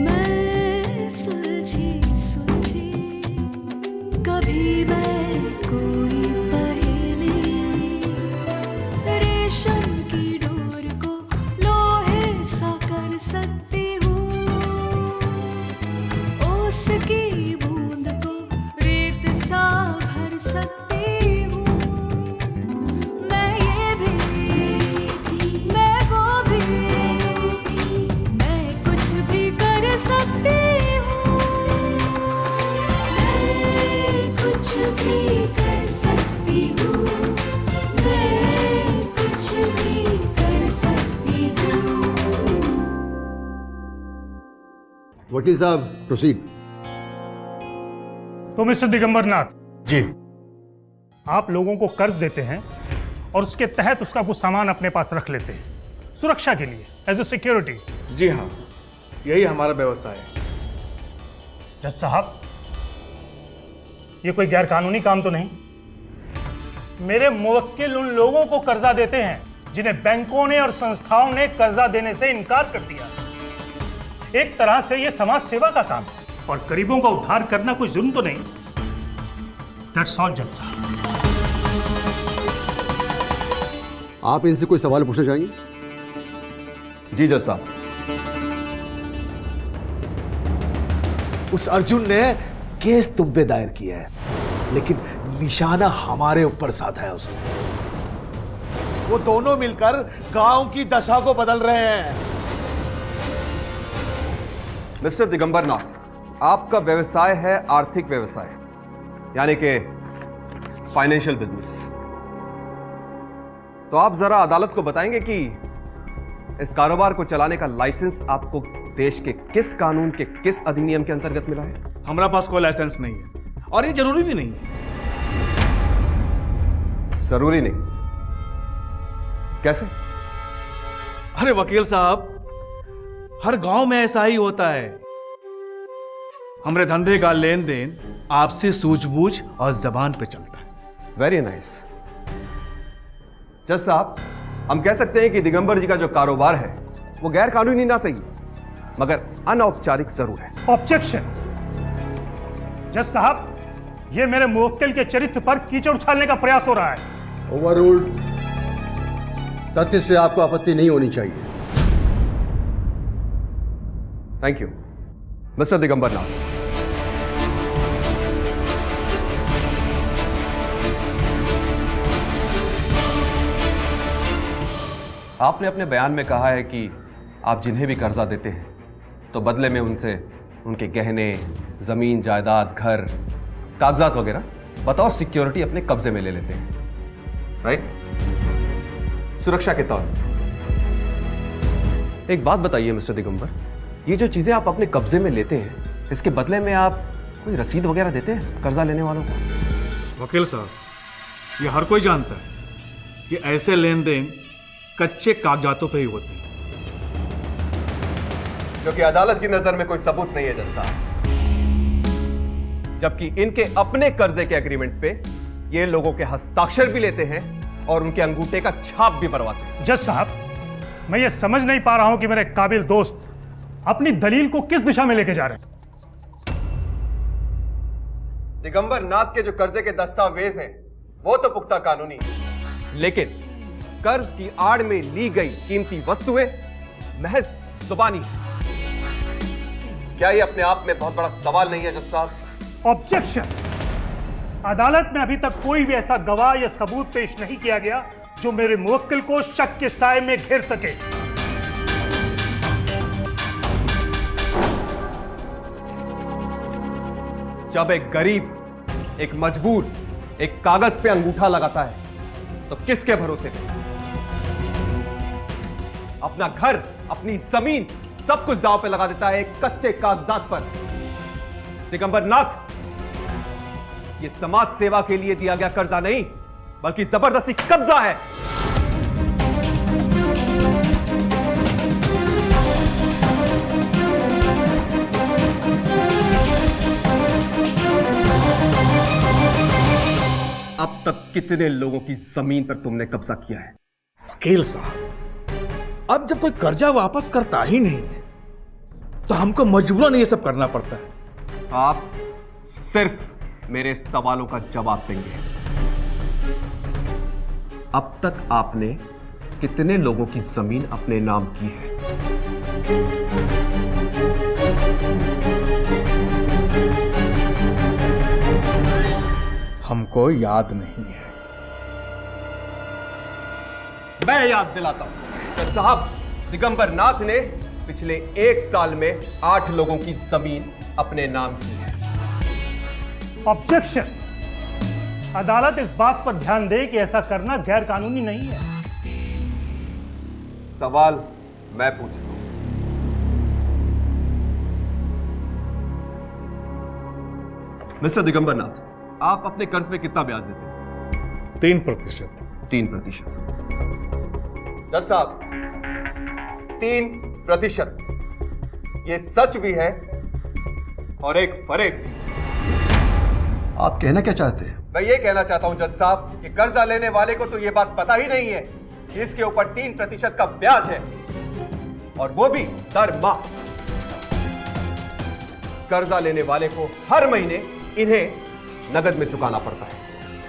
मैं सुलझी सुलझी, कभी मैं कोई पहेली, रेशम की डोर को लोहे सा कर सकती हूँ, ओस की बूंद को रेत सा भर सकती हूँ। मैं ये भी, मैं वो भी, मैं कुछ भी कर सकती हूँ। मैं कुछ भी कर सकती हूँ, मैं कुछ भी कर सकती हूँ। वकील साहब प्रोसीड। तो मिस्टर दिगंबर नाथ, जी। आप लोगों को कर्ज देते हैं और उसके तहत उसका कुछ सामान अपने पास रख लेते हैं सुरक्षा के लिए, एज ए सिक्योरिटी। जी हाँ, यही हमारा व्यवसाय है। जज साहब, ये कोई गैर कानूनी काम तो नहीं? मेरे मुवक्किल उन लोगों को कर्जा देते हैं जिन्हें बैंकों ने और संस्थाओं ने कर्जा देने से इनकार कर दिया। एक तरह से ये समाज सेवा का काम है और गरीबों का उद्धार करना कोई जुर्म तो नहीं। दैट्स ऑल जज साहब। आप इनसे कोई सवाल पूछना चाहेंगे? जी जज साहब। उस अर्जुन ने केस तुम पे दायर किया है, लेकिन निशाना हमारे ऊपर साधा है उसने। वो दोनों मिलकर गांव की दशा को बदल रहे हैं। मिस्टर दिगंबर नाथ, आपका व्यवसाय है आर्थिक व्यवसाय, यानी कि फाइनेंशियल बिजनेस। तो आप जरा अदालत को बताएंगे कि इस कारोबार को चलाने का लाइसेंस आपको देश के किस कानून के किस अधिनियम के अंतर्गत मिला है? हमारा पास कोई लाइसेंस नहीं है और ये जरूरी भी नहीं है। जरूरी नहीं? कैसे? अरे वकील साहब, हर गांव में ऐसा ही होता है। हमारे धंधे का लेन देन आपसी सूझबूझ और जबान पे चलता है। Very nice. जज साहब, हम कह सकते हैं कि दिगंबर जी का जो कारोबार है वो गैर कानूनी ना सही, मगर अनौपचारिक जरूर है। ऑब्जेक्शन। जज साहब, ये मेरे मुवक्किल के चरित्र पर कीचड़ उछालने का प्रयास हो रहा है। ओवररूल्ड। तथ्य से आपको आपत्ति नहीं होनी चाहिए। थैंक यू मिस्टर दिगंबर नाथ। आपने अपने बयान में कहा है कि आप जिन्हें भी कर्जा देते हैं तो बदले में उनसे उनके गहने, जमीन जायदाद, घर, कागजात वगैरह बतौर सिक्योरिटी अपने कब्जे में ले लेते हैं, राइट? सुरक्षा के तौर। एक बात बताइए मिस्टर दिगंबर, ये जो चीजें आप अपने कब्जे में लेते हैं, इसके बदले में आप कोई रसीद वगैरह देते हैं कर्जा लेने वालों को? वकील साहब, ये हर कोई जानता है कि ऐसे लेन देन कच्चे कागजातों पे ही होते हैं, जो कि अदालत की नजर में कोई सबूत नहीं है जज साहब। जबकि इनके अपने कर्जे के एग्रीमेंट पे ये लोगों के हस्ताक्षर भी लेते हैं और उनके अंगूठे का छाप भी भरवाते हैं। जज साहब, मैं ये समझ नहीं पा रहा हूं कि मेरे काबिल दोस्त अपनी दलील को किस दिशा में लेके जा रहे हैं। दिगंबर नाथ के जो कर्जे के दस्तावेज हैं वो तो पुख्ता कानूनी है, लेकिन कर्ज की आड़ में ली गई कीमती वस्तुएं महज जुबानी है। क्या ये अपने आप में बहुत बड़ा सवाल नहीं है जज साहब? ऑब्जेक्शन। अदालत में अभी तक कोई भी ऐसा गवाह या सबूत पेश नहीं किया गया जो मेरे मुवक्किल को शक के साए में घेर सके। जब एक गरीब, एक मजबूर, एक कागज पे अंगूठा लगाता है तो किसके भरोसे पे? अपना घर, अपनी जमीन, सब कुछ दांव पे लगा देता है एक कच्चे कागजात पर। दिगंबर नाथ, ये समाज सेवा के लिए दिया गया कर्जा नहीं बल्कि जबरदस्ती कब्जा है। अब तक कितने लोगों की जमीन पर तुमने कब्जा किया है? वकील साहब, अब जब कोई कर्जा वापस करता ही नहीं है तो हमको मजबूरन ये सब करना पड़ता है। आप सिर्फ मेरे सवालों का जवाब देंगे। अब तक आपने कितने लोगों की जमीन अपने नाम की है? हमको याद नहीं है। मैं याद दिलाता हूं। तो साहब, दिगंबर नाथ ने पिछले 1 साल में 8 लोगों की जमीन अपने नाम की है। ऑब्जेक्शन। अदालत इस बात पर ध्यान दे कि ऐसा करना गैर कानूनी नहीं है। सवाल मैं पूछता हूं। मिस्टर दिगंबर नाथ, आप अपने कर्ज में कितना ब्याज देते हैं? 3%। 3%। जज साहब, 3% ये सच भी है और एक फरेब भी। आप कहना क्या चाहते हैं? मैं ये कहना चाहता हूं जज साहब कि कर्जा लेने वाले को तो ये बात पता ही नहीं है कि इसके ऊपर 3% का ब्याज है, और वो भी दर माह। कर्जा लेने वाले को हर महीने इन्हें नगद में चुकाना पड़ता है।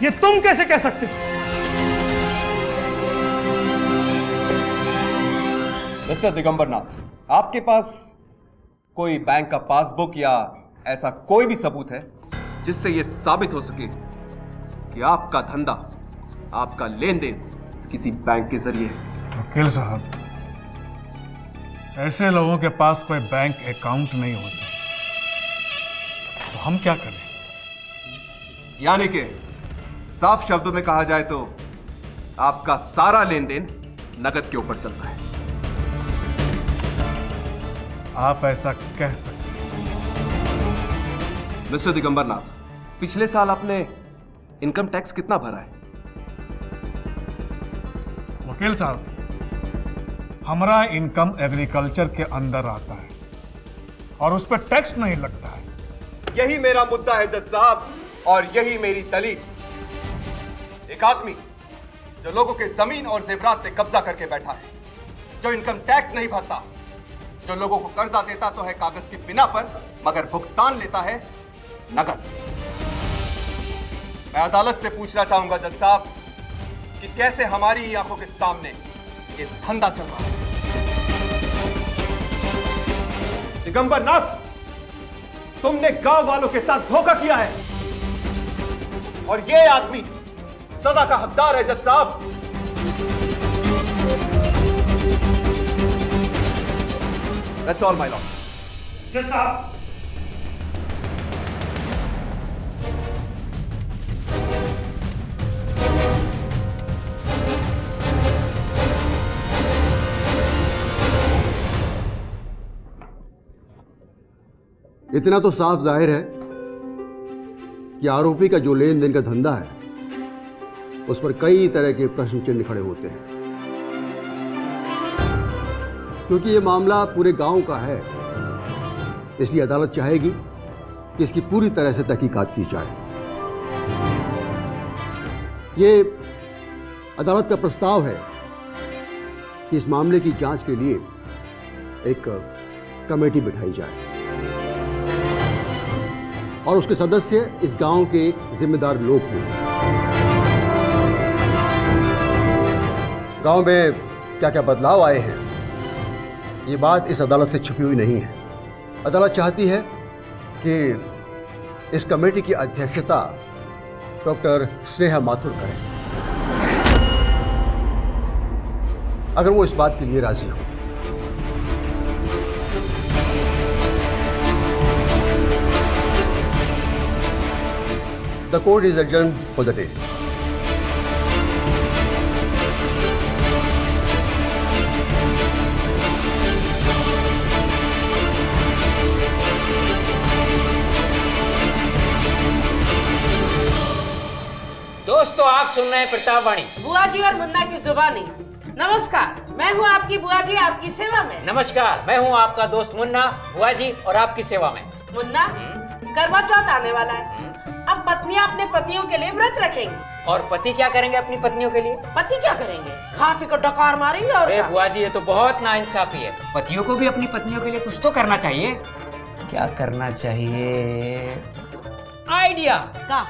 ये तुम कैसे कह सकते हो? मिस्टर दिगंबर नाथ, आपके पास कोई बैंक का पासबुक या ऐसा कोई भी सबूत है जिससे यह साबित हो सके कि आपका धंधा, आपका लेन देन किसी बैंक के जरिए है? वकील साहब, ऐसे लोगों के पास कोई बैंक अकाउंट नहीं होता, तो हम क्या करें? यानी कि साफ शब्दों में कहा जाए तो आपका सारा लेन देन नगद के ऊपर चलता है। आप ऐसा कह सकते हैं। मिस्टर दिगंबर नाथ, पिछले साल आपने इनकम टैक्स कितना भरा है? वकील साहब, हमारा इनकम एग्रीकल्चर के अंदर आता है और उस पर टैक्स नहीं लगता है। यही मेरा मुद्दा है जज साहब, और यही मेरी दलील। एक आदमी जो लोगों के जमीन और जेवरात पे कब्जा करके बैठा है, जो इनकम टैक्स नहीं भरता, जो लोगों को कर्जा देता तो है कागज के बिना पर, मगर भुगतान लेता है नगद। मैं अदालत से पूछना चाहूंगा जज साहब कि कैसे हमारी आंखों के सामने ये धंधा चल रहा है। दिगंबर नाथ, तुमने गांव वालों के साथ धोखा किया है, और ये आदमी सजा का हकदार है जज साहब। That's all, my lord. जज साहब, इतना तो साफ जाहिर है कि आरोपी का जो लेन देन का धंधा है उस पर कई तरह के प्रश्न चिन्ह खड़े होते हैं, क्योंकि ये मामला पूरे गांव का है। इसलिए अदालत चाहेगी कि इसकी पूरी तरह से तहकीकात की जाए। ये अदालत का प्रस्ताव है कि इस मामले की जांच के लिए एक कमेटी बिठाई जाए और उसके सदस्य इस गांव के जिम्मेदार लोग हों। गांव में क्या क्या बदलाव आए हैं, ये बात इस अदालत से छुपी हुई नहीं है। अदालत चाहती है कि इस कमेटी की अध्यक्षता डॉक्टर स्नेहा माथुर करें, अगर वो इस बात के लिए राजी हो। The court is adjourned for the day. दोस्तों, आप सुन रहे हैं प्रतापवाणी। बुआ जी और मुन्ना की जुबानी। नमस्कार, मैं हूँ आपकी बुआ जी, आपकी सेवा में। नमस्कार, मैं हूँ आपका दोस्त मुन्ना, बुआ जी और आपकी सेवा में। मुन्ना, करवा चौथ आने वाला है। सब पत्नियां अपने पतियों के लिए व्रत रखेंगी। और पति क्या करेंगे अपनी पत्नियों के लिए? पति क्या करेंगे? खा पी कर डकार मारेंगे और अरे क्या? बुआ जी, ये तो बहुत नाइंसाफी है। पतियों को भी अपनी पत्नियों के लिए कुछ तो करना चाहिए। क्या करना चाहिए? आइडिया का?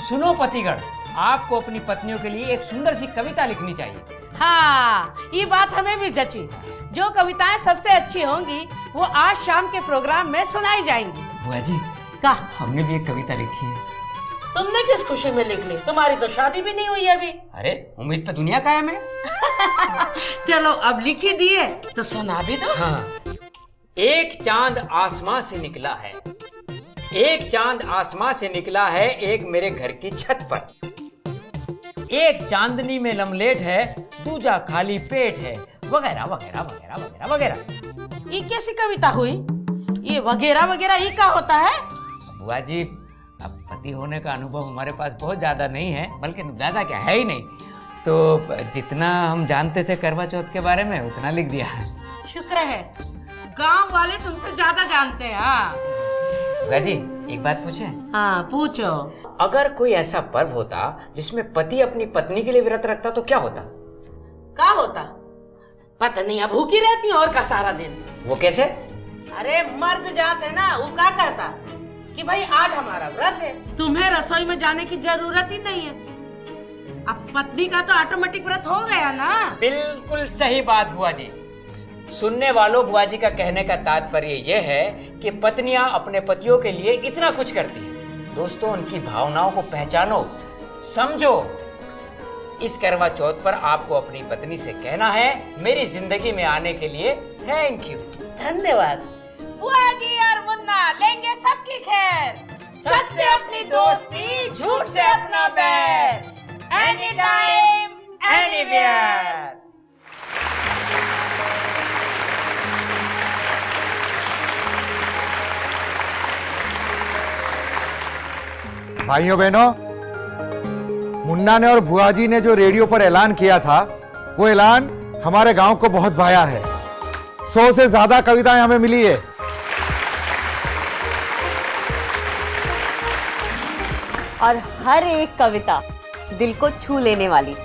सुनो पतिगण, आपको अपनी पत्नियों के लिए एक सुंदर सी कविता लिखनी चाहिए। हाँ, ये बात हमें भी जची। जो कविताएं सबसे अच्छी होंगी वो आज शाम के प्रोग्राम में सुनाई जाएंगी। बुआ जी, का? हमने भी एक कविता लिखी है। तुमने किस खुशी में लिख ली? तुम्हारी तो शादी भी नहीं हुई अभी। अरे उम्मीद पे दुनिया कायम है। चलो अब लिख ही दिए तो सुना भी दो। हाँ। एक चांद आसमां से निकला है, एक चांद आसमां से निकला है, एक मेरे घर की छत पर। एक चांदनी में लमलेट है, दूजा खाली पेट है, वगैरह वगैरह वगैरह वगैरह वगैरह। ये कैसी कविता हुई? ये वगैरह वगैरह ये क्या होता है? बुआ जी, अब पति होने का अनुभव हमारे पास बहुत ज्यादा नहीं है, बल्कि ज्यादा क्या है ही नहीं, तो जितना हम जानते थे करवा चौथ के बारे में उतना लिख दिया। शुक्र है गांव वाले तुमसे ज्यादा जानते हैं। हाँ बुआ जी, एक बात पूछे? हाँ पूछो। अगर कोई ऐसा पर्व होता जिसमें पति अपनी पत्नी के लिए व्रत रखता तो क्या होता? क्या होता? पत्नियां भूखी रहती हैं और का सारा दिन। वो कैसे? अरे मर्द जात है ना, वो क्या कहता कि भाई आज हमारा व्रत है, तुम्हें रसोई में जाने की जरूरत ही नहीं है। अब पत्नी का तो ऑटोमेटिक व्रत हो गया ना। बिल्कुल सही बात बुआ जी। सुनने वालों, बुआ जी का कहने का तात्पर्य यह है कि पत्नियां अपने पतियों के लिए इतना कुछ करती हैं। दोस्तों, उनकी भावनाओं को पहचानो, समझो। इस करवा चौथ पर आपको अपनी पत्नी से कहना है, मेरी जिंदगी में आने के लिए थैंक यू। धन्यवाद। बुआ जी और मुन्ना लेंगे सबकी खैर, सच से अपनी दोस्ती, झूठ से अपना बैर, एनी टाइम एनीवेयर। भाइयों बहनों, मुन्ना ने और बुआ जी ने जो रेडियो पर ऐलान किया था, वो ऐलान हमारे गांव को बहुत भाया है। 100 से ज्यादा कविताएं हमें मिली है। और हर एक कविता दिल को छू लेने वाली।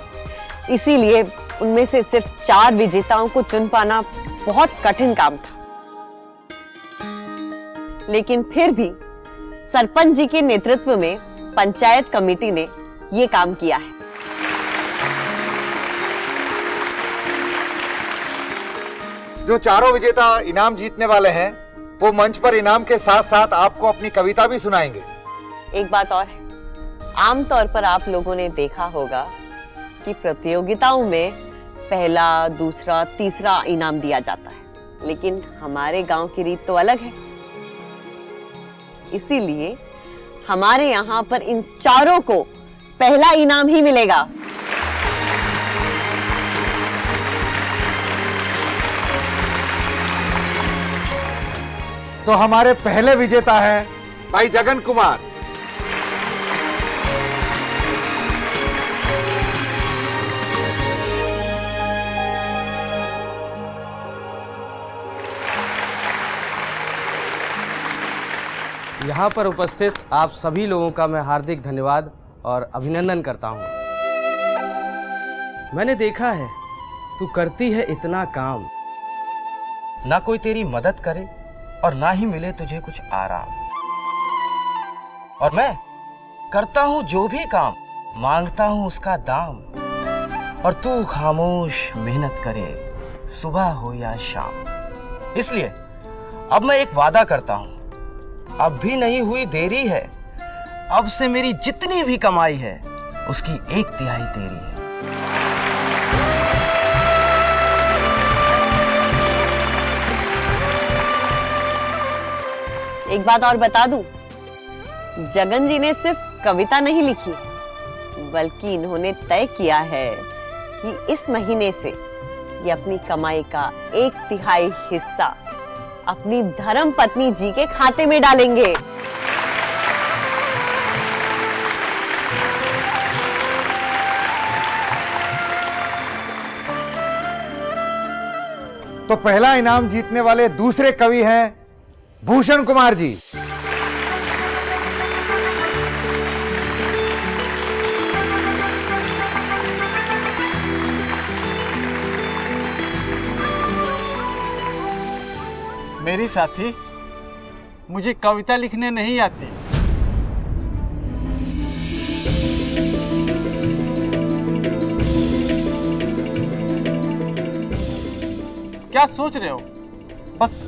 इसीलिए उनमें से सिर्फ 4 विजेताओं को चुन पाना बहुत कठिन काम था। लेकिन फिर भी सरपंच जी के नेतृत्व में पंचायत कमेटी ने ये काम किया है। जो चारों विजेता इनाम जीतने वाले हैं, वो मंच पर इनाम के साथ साथ आपको अपनी कविता भी सुनाएंगे। एक बात और है, आमतौर पर आप लोगों ने देखा होगा कि प्रतियोगिताओं में पहला, दूसरा, तीसरा इनाम दिया जाता है, लेकिन हमारे गांव की रीत तो अलग है। इसीलिए हमारे यहाँ पर इन चारों को पहला इनाम ही मिलेगा। तो हमारे पहले विजेता हैं भाई जगन कुमार। यहाँ पर उपस्थित आप सभी लोगों का मैं हार्दिक धन्यवाद और अभिनंदन करता हूँ। मैंने देखा है तू करती है इतना काम, ना कोई तेरी मदद करे और ना ही मिले तुझे कुछ आराम। और मैं करता हूँ जो भी काम, मांगता हूँ उसका दाम। और तू खामोश मेहनत करे, सुबह हो या शाम। इसलिए अब मैं एक वादा करता हूँ, अब भी नहीं हुई देरी है, अब से मेरी जितनी भी कमाई है उसकी 1/3 तेरी है। एक बात और बता दूं, जगन जी ने सिर्फ कविता नहीं लिखी, बल्कि इन्होंने तय किया है कि इस महीने से ये अपनी कमाई का 1/3 हिस्सा अपनी धर्म पत्नी जी के खाते में डालेंगे। तो पहला इनाम जीतने वाले दूसरे कवि हैं भूषण कुमार जी। मेरी साथी, मुझे कविता लिखने नहीं आती। क्या सोच रहे हो? बस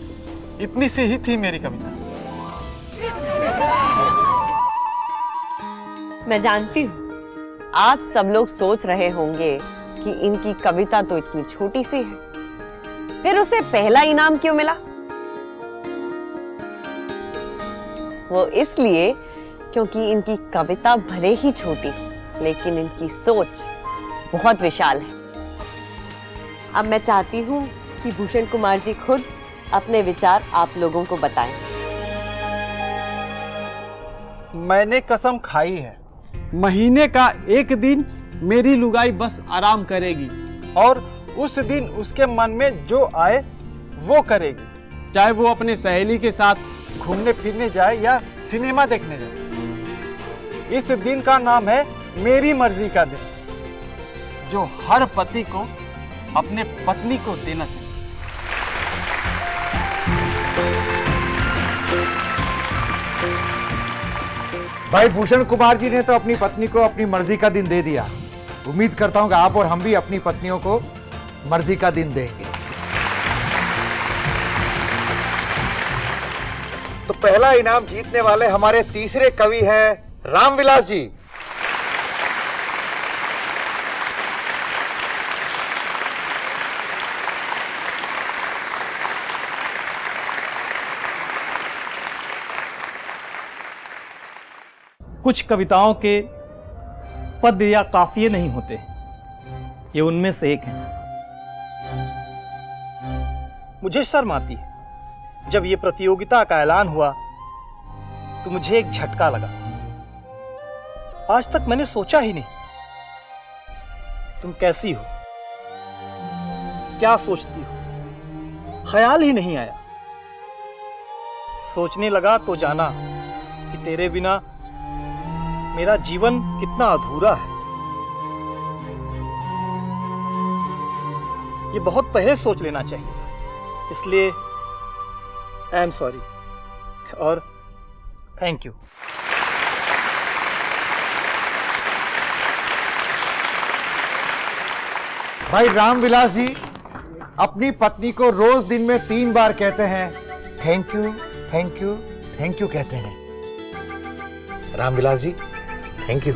इतनी सी ही थी मेरी कविता। मैं जानती हूँ आप सब लोग सोच रहे होंगे कि इनकी कविता तो इतनी छोटी सी है, फिर उसे पहला इनाम क्यों मिला? वो इसलिए क्योंकि इनकी कविता भले ही छोटी लेकिन इनकी सोच बहुत विशाल है। अब मैं चाहती हूँ कि भूषण कुमार जी खुद अपने विचार आप लोगों को बताएं। मैंने कसम खाई है, महीने का एक दिन मेरी लुगाई बस आराम करेगी और उस दिन उसके मन में जो आए वो करेगी, चाहे वो अपने सहेली के साथ घूमने फिरने जाए या सिनेमा देखने जाए। इस दिन का नाम है मेरी मर्जी का दिन, जो हर पति को अपने पत्नी को देना चाहिए। भाई भूषण कुमार जी ने तो अपनी पत्नी को अपनी मर्जी का दिन दे दिया। उम्मीद करता हूं कि आप और हम भी अपनी पत्नियों को मर्जी का दिन देंगे। तो पहला इनाम जीतने वाले हमारे तीसरे कवि हैं रामविलास जी। कुछ कविताओं के पद या काफिये नहीं होते, ये उनमें से एक है। मुझे शर्म आती है। जब ये प्रतियोगिता का ऐलान हुआ तो मुझे एक झटका लगा। आज तक मैंने सोचा ही नहीं तुम कैसी हो, क्या सोचती हो, ख्याल ही नहीं आया। सोचने लगा तो जाना कि तेरे बिना मेरा जीवन कितना अधूरा है। ये बहुत पहले सोच लेना चाहिए, इसलिए आई एम सॉरी और थैंक यू। भाई रामविलास जी अपनी पत्नी को रोज दिन में 3 बार कहते हैं thank you thank you thank you कहते हैं। Ramvilas ji thank you.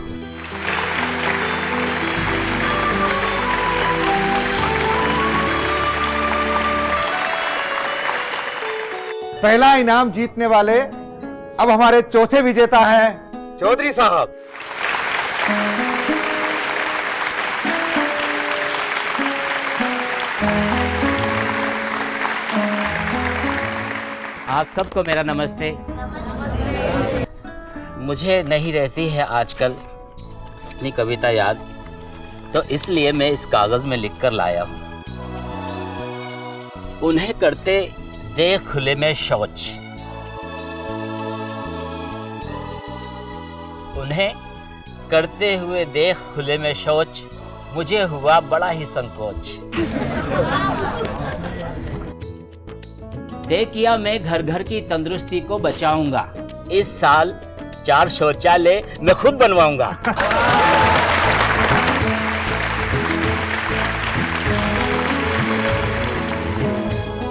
पहला इनाम जीतने वाले अब हमारे चौथे विजेता हैं चौधरी साहब। आप सबको मेरा नमस्ते। मुझे नहीं रहती है आजकल अपनी कविता याद, तो इसलिए मैं इस कागज में लिखकर लाया हूँ। उन्हें करते देख खुले में शौच, उन्हें करते हुए देख खुले में शौच, मुझे हुआ बड़ा ही संकोच। तय किया मैं घर घर की तंदुरुस्ती को बचाऊंगा, इस साल 4 शौचालय मैं खुद बनवाऊंगा।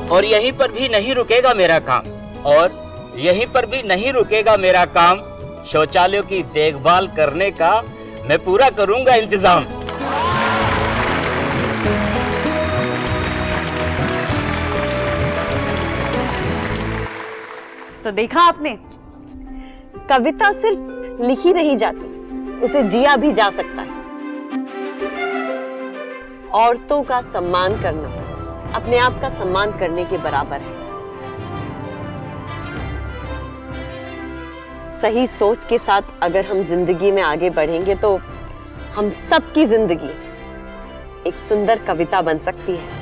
और यहीं पर भी नहीं रुकेगा मेरा काम, और यहीं पर भी नहीं रुकेगा मेरा काम, शौचालयों की देखभाल करने का मैं पूरा करूंगा इंतजाम। तो देखा आपने, कविता सिर्फ लिखी नहीं जाती, उसे जिया भी जा सकता है। औरतों का सम्मान करना अपने आप का सम्मान करने के बराबर है। सही सोच के साथ अगर हम जिंदगी में आगे बढ़ेंगे तो हम सबकी जिंदगी एक सुंदर कविता बन सकती है।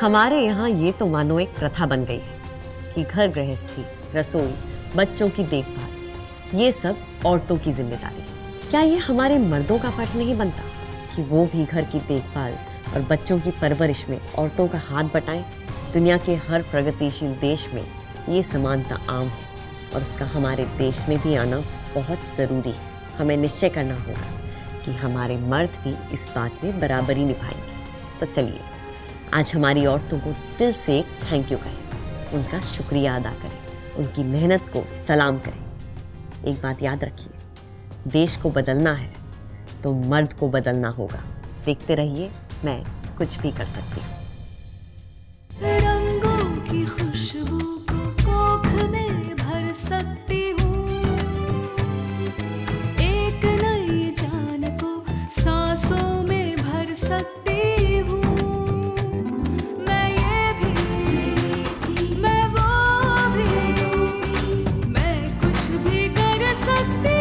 हमारे यहाँ ये तो मानो एक प्रथा बन गई है कि घर गृहस्थी, रसोई, बच्चों की देखभाल ये सब औरतों की जिम्मेदारी है। क्या ये हमारे मर्दों का फर्ज नहीं बनता कि वो भी घर की देखभाल और बच्चों की परवरिश में औरतों का हाथ बटाएं? दुनिया के हर प्रगतिशील देश में ये समानता आम है और उसका हमारे देश में भी आना बहुत ज़रूरी है। हमें निश्चय करना होगा कि हमारे मर्द भी इस बात में बराबरी निभाएंगे। तो चलिए आज हमारी औरतों को दिल से एक थैंक यू करें, उनका शुक्रिया अदा करें, उनकी मेहनत को सलाम करें। एक बात याद रखिए, देश को बदलना है तो मर्द को बदलना होगा। देखते रहिए, मैं कुछ भी कर सकती हूँ। रंगों की खुशबू को कोख में भर सकती हूँ, एक नई जान को सांसों में भर सकती हूँ। मैं ये भी, मैं वो भी, मैं कुछ भी कर सकती